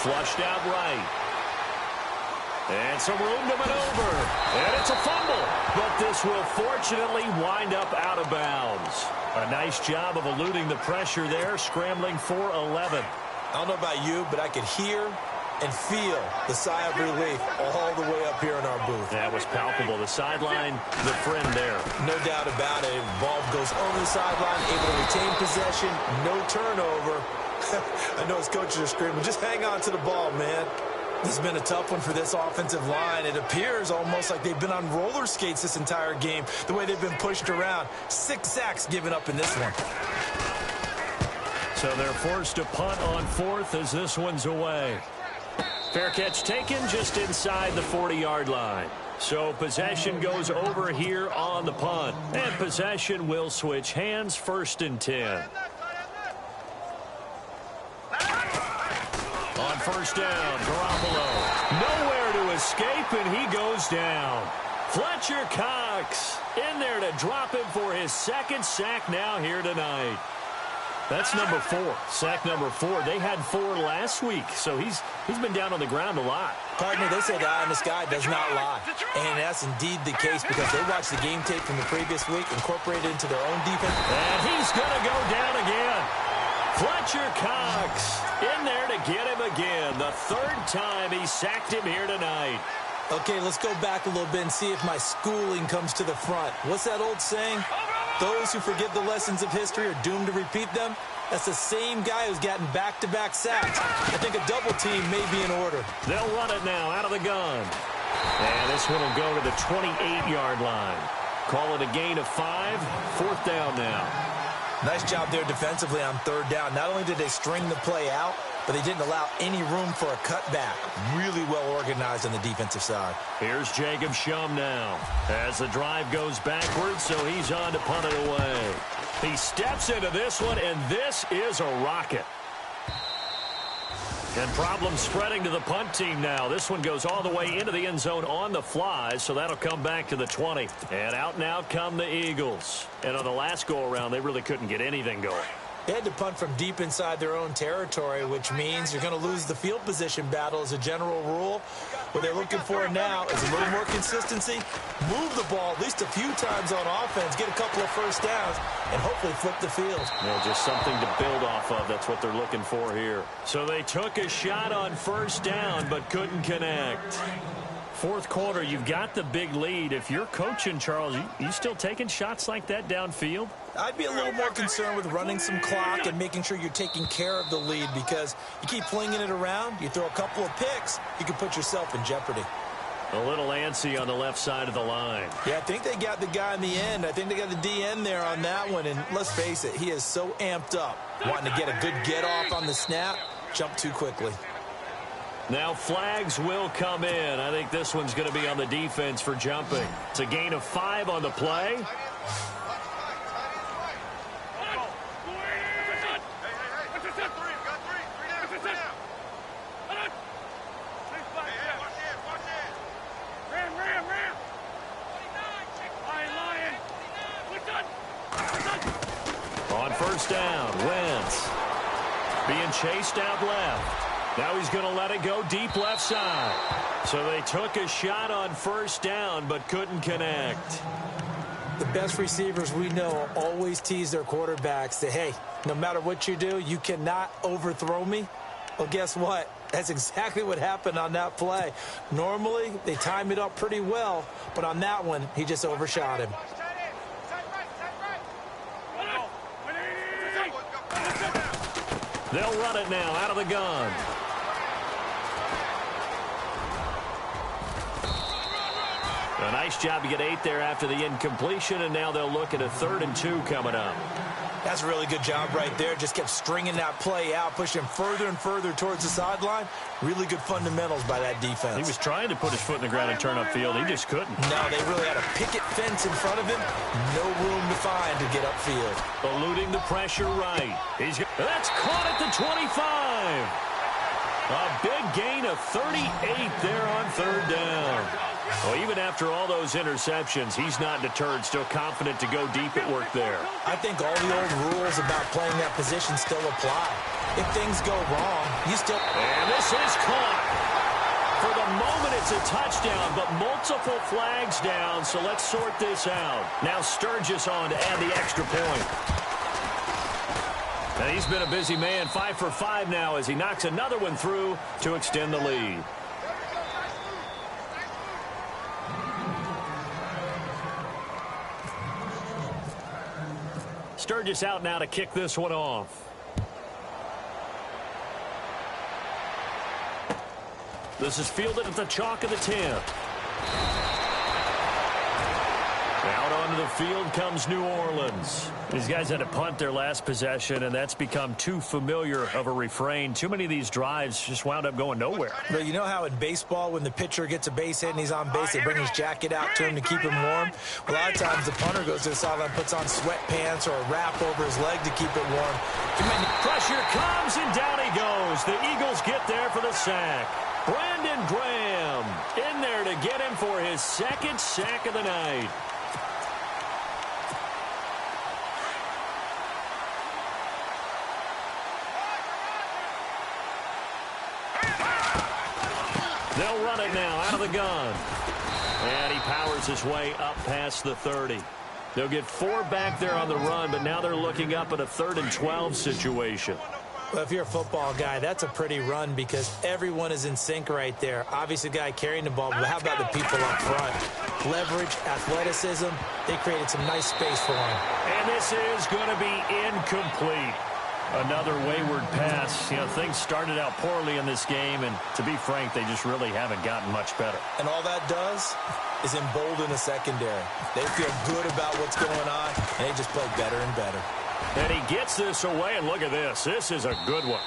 Flushed out right. And some room to maneuver. And it's a fumble. But this will fortunately wind up out of bounds. A nice job of eluding the pressure there, scrambling for 11. I don't know about you, but I could hear and feel the sigh of relief all the way up here in our booth. That was palpable. The sideline, the friend there. No doubt about it. Ball goes over the sideline, able to retain possession, no turnover. I know his coaches are screaming, just hang on to the ball, man. This has been a tough one for this offensive line. It appears almost like they've been on roller skates this entire game, the way they've been pushed around. 6 sacks given up in this one. So they're forced to punt on 4th as this one's away. Fair catch taken just inside the 40-yard line. So possession goes over here on the punt. And possession will switch hands, 1st and 10. On 1st down, Garoppolo. Nowhere to escape, and he goes down. Fletcher Cox in there to drop him for his 2nd sack now here tonight. That's number 4. Sack number 4. They had 4 last week, so he's been down on the ground a lot. Partner, they say the eye in the sky does not lie. And that's indeed the case because they watched the game tape from the previous week, incorporated it into their own defense. And he's going to go down again. Fletcher Cox in there to get him again. The 3rd time he sacked him here tonight. Okay, let's go back a little bit and see if my schooling comes to the front. What's that old saying? Those who forget the lessons of history are doomed to repeat them. That's the same guy who's gotten back-to-back sacks. I think a double team may be in order. They'll run it now out of the gun. And this one will go to the 28-yard line. Call it a gain of 5. 4th down now. Nice job there defensively on 3rd down. Not only did they string the play out, but they didn't allow any room for a cutback. Really well organized on the defensive side. Here's Jacob Shum now as the drive goes backwards, so he's on to punt it away. He steps into this one, and this is a rocket. And problems spreading to the punt team now. This one goes all the way into the end zone on the fly, so that'll come back to the 20. And out and out come the Eagles. And on the last go-around, they really couldn't get anything going. They had to punt from deep inside their own territory, which means you're going to lose the field position battle as a general rule. What they're looking for now is a little more consistency, move the ball at least a few times on offense, get a couple of first downs, and hopefully flip the field. Yeah, just something to build off of. That's what they're looking for here. So they took a shot on 1st down, but couldn't connect. 4th quarter, you've got the big lead. If you're coaching, Charles, you still taking shots like that downfield? I'd be a little more concerned with running some clock and making sure you're taking care of the lead because you keep flinging it around, you throw a couple of picks, you can put yourself in jeopardy. A little antsy on the left side of the line. Yeah, I think they got the guy in the end. I think they got the DN there on that one, and let's face it, he is so amped up, wanting to get a good get-off on the snap, jump too quickly. Now flags will come in. I think this one's going to be on the defense for jumping. It's a gain of 5 on the play. On 1st down, Wentz being chased out left. Now he's going to let it go deep left side. So they took a shot on 1st down, but couldn't connect. The best receivers we know always tease their quarterbacks that, hey, no matter what you do, you cannot overthrow me. Well, guess what? That's exactly what happened on that play. Normally, they time it up pretty well, but on that one, he just overshot him. They'll run it now out of the gun. A nice job to get 8 there after the incompletion, and now they'll look at a 3rd and 2 coming up. That's a really good job right there. Just kept stringing that play out, pushing further and further towards the sideline. Really good fundamentals by that defense. He was trying to put his foot in the ground and turn upfield. He just couldn't. No, they really had a picket fence in front of him. No room to find to get upfield. Eluding the pressure right. That's caught at the 25. A big gain of 38 there on 3rd down. Well, even after all those interceptions, he's not deterred, still confident to go deep at work there. I think all the old rules about playing that position still apply. If things go wrong, you still... And this is caught. For the moment, it's a touchdown, but multiple flags down, so let's sort this out. Now Sturgis on to add the extra point. And he's been a busy man, 5 for 5 now as he knocks another one through to extend the lead. Sturgis out now to kick this one off. This is fielded at the chalk of the 10. Out onto the field comes New Orleans. These guys had to punt their last possession, and that's become too familiar of a refrain. Too many of these drives just wound up going nowhere. But you know how in baseball, when the pitcher gets a base hit and he's on base, they bring his jacket out to him to keep him warm? Well, a lot of times the punter goes to the sideline, puts on sweatpants or a wrap over his leg to keep it warm. Pressure comes, and down he goes. The Eagles get there for the sack. Brandon Graham in there to get him for his 2nd sack of the night. They'll run it now out of the gun. And he powers his way up past the 30. They'll get 4 back there on the run, but now they're looking up at a 3rd and 12 situation. Well, if you're a football guy, that's a pretty run because everyone is in sync right there. Obviously, the guy carrying the ball, but how about the people up front? Leverage, athleticism, they created some nice space for him. And this is going to be incomplete. Another wayward pass. You know, things started out poorly in this game, and to be frank, they just really haven't gotten much better. And all that does is embolden a secondary. They feel good about what's going on, and they just play better and better. And he gets this away, and look at this. This is a good one.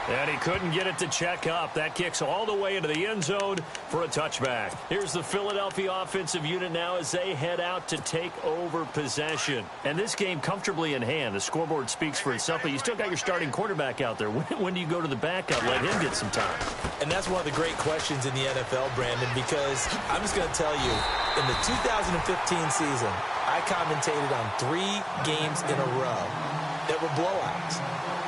And he couldn't get it to check up. That kicks all the way into the end zone for a touchback. Here's the Philadelphia offensive unit now as they head out to take over possession. And this game comfortably in hand. The scoreboard speaks for itself, but you still got your starting quarterback out there. When do you go to the backup? Let him get some time. And that's one of the great questions in the NFL, Brandon, because I'm just going to tell you, in the 2015 season, I commentated on 3 games in a row that were blowouts.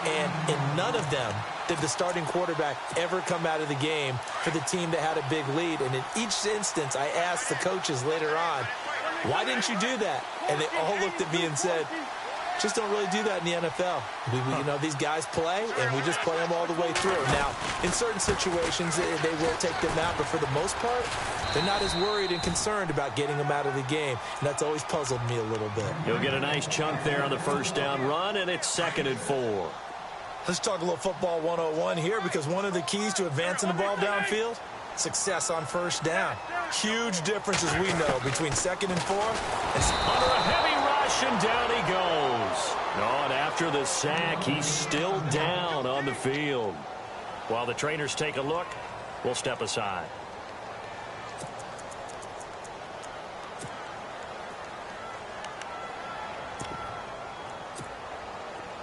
And in none of them did the starting quarterback ever come out of the game for the team that had a big lead. And in each instance, I asked the coaches later on, why didn't you do that? And they all looked at me and said, just don't really do that in the NFL. You know, these guys play, and we just play them all the way through. Now, in certain situations, they will take them out, but for the most part, they're not as worried and concerned about getting them out of the game, and that's always puzzled me a little bit. You'll get a nice chunk there on the first down run, and it's 2nd and 4. Let's talk a little football 101 here, because one of the keys to advancing the ball downfield, success on first down. Huge difference, as we know, between 2nd and 4. Under a heavy rush, and down he goes. Oh, and after the sack, he's still down on the field. While the trainers take a look, we'll step aside.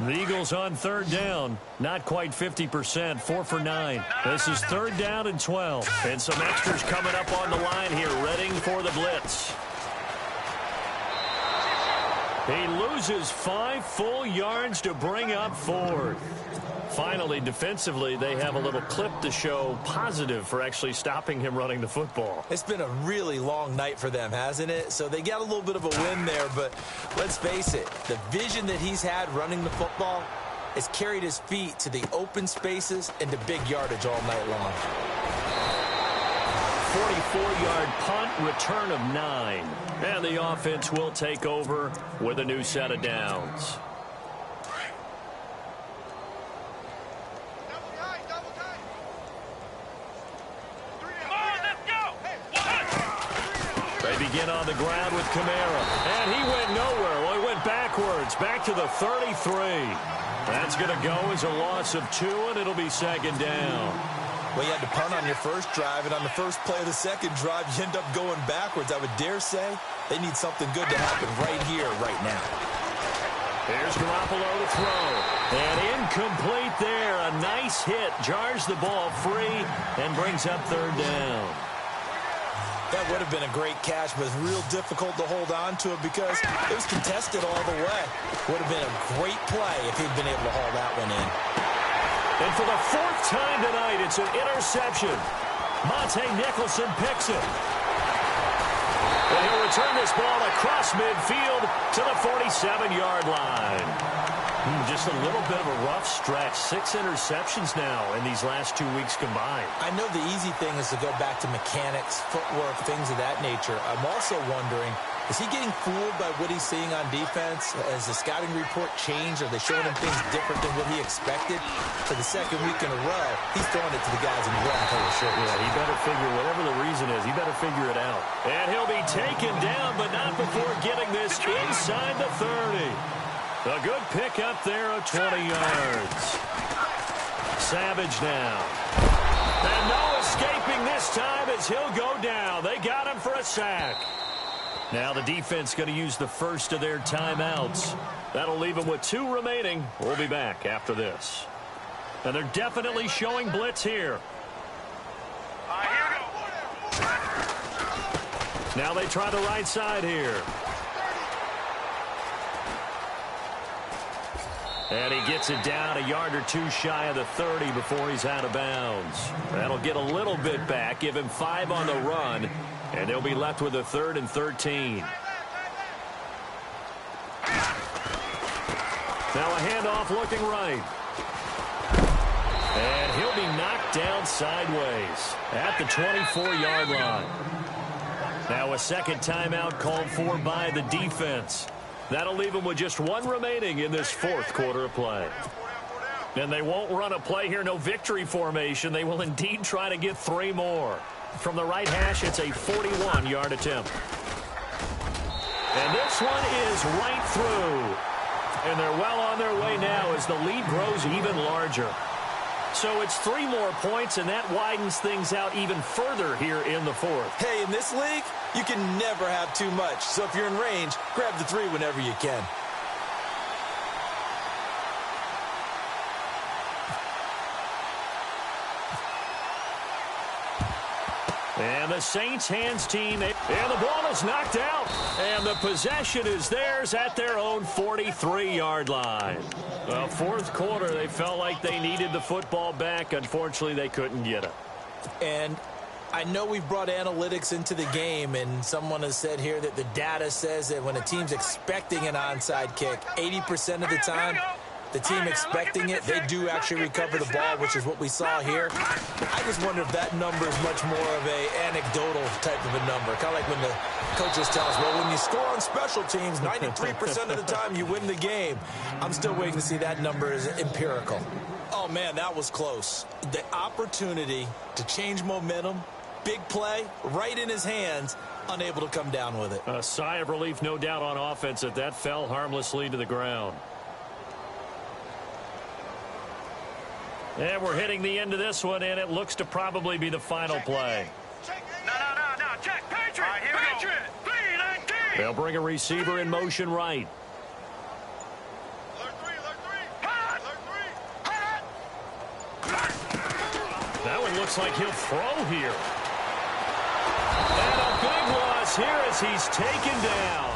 The Eagles on 3rd down. Not quite 50%. 4 for 9. This is 3rd down and 12. And some extras coming up on the line here, readying for the blitz. He loses 5 full yards to bring up 4th. Finally, defensively, they have a little clip to show positive for actually stopping him running the football. It's been a really long night for them, hasn't it? So they got a little bit of a win there, but let's face it, the vision that he's had running the football has carried his feet to the open spaces and to big yardage all night long. 44-yard punt, return of 9. And the offense will take over with a new set of downs. They begin on the ground with Kamara. And he went nowhere. Well, he went backwards, back to the 33. That's going to go as a loss of 2, and it'll be 2nd down. Well, you had to punt on your first drive, and on the first play of the second drive, you end up going backwards. I would dare say they need something good to happen right here, right now. Here's Garoppolo to throw. And incomplete there. A nice hit. Jars the ball free and brings up 3rd down. That would have been a great catch, but it's real difficult to hold on to it because it was contested all the way. Would have been a great play if he'd been able to haul that one in. And for the 4th time tonight, it's an interception. Monte Nicholson picks it. And he'll return this ball across midfield to the 47-yard line. Just a little bit of a rough stretch. 6 interceptions now in these last 2 weeks combined. I know the easy thing is to go back to mechanics, footwork, things of that nature. I'm also wondering, is he getting fooled by what he's seeing on defense? Has the scouting report changed? Are they showing him things different than what he expected? For the 2nd week in a row, he's throwing it to the guys in the red color shirts. Yeah, he better figure, whatever the reason is, he better figure it out. And he'll be taken down, but not before getting this inside the 30. A good pickup there of 20 yards. Savage now. And no escaping this time as he'll go down. They got him for a sack. Now the defense going to use the first of their timeouts. That'll leave them with 2 remaining. We'll be back after this. And they're definitely showing blitz here. Now they try the right side here. And he gets it down a yard or two shy of the 30 before he's out of bounds. That'll get a little bit back, give him 5 on the run, and they'll be left with a 3rd and 13. Now a handoff looking right. And he'll be knocked down sideways at the 24-yard line. Now a second timeout called for by the defense. That'll leave them with just 1 remaining in this 4th quarter of play. And they won't run a play here, no victory formation. They will indeed try to get 3 more. From the right hash, it's a 41-yard attempt. And this one is right through. And they're well on their way now as the lead grows even larger. So it's 3 more points, and that widens things out even further here in the 4th. Hey, in this league, you can never have too much. So if you're in range, grab the 3 whenever you can. And the Saints hands team, and the ball is knocked out. And the possession is theirs at their own 43-yard line. Well, 4th quarter, they felt like they needed the football back. Unfortunately, they couldn't get it. And I know we've brought analytics into the game, and someone has said here that the data says that when a team's expecting an onside kick, 80% of the time, the team expecting it, they do actually recover the ball, which is what we saw here. I just wonder if that number is much more of a anecdotal type of a number. Kind of like when the coaches tell us, well, when you score on special teams, 93% of the time you win the game. I'm still waiting to see that number is empirical. Oh, man, that was close. The opportunity to change momentum, big play, right in his hands, unable to come down with it. A sigh of relief, no doubt, on offense that fell harmlessly to the ground. And we're hitting the end of this one, and it looks to probably be the final play. No. Check. Patriot. Right, Patriot. 319. They'll bring a receiver in motion right. That one looks like he'll throw here. And a big loss here as he's taken down.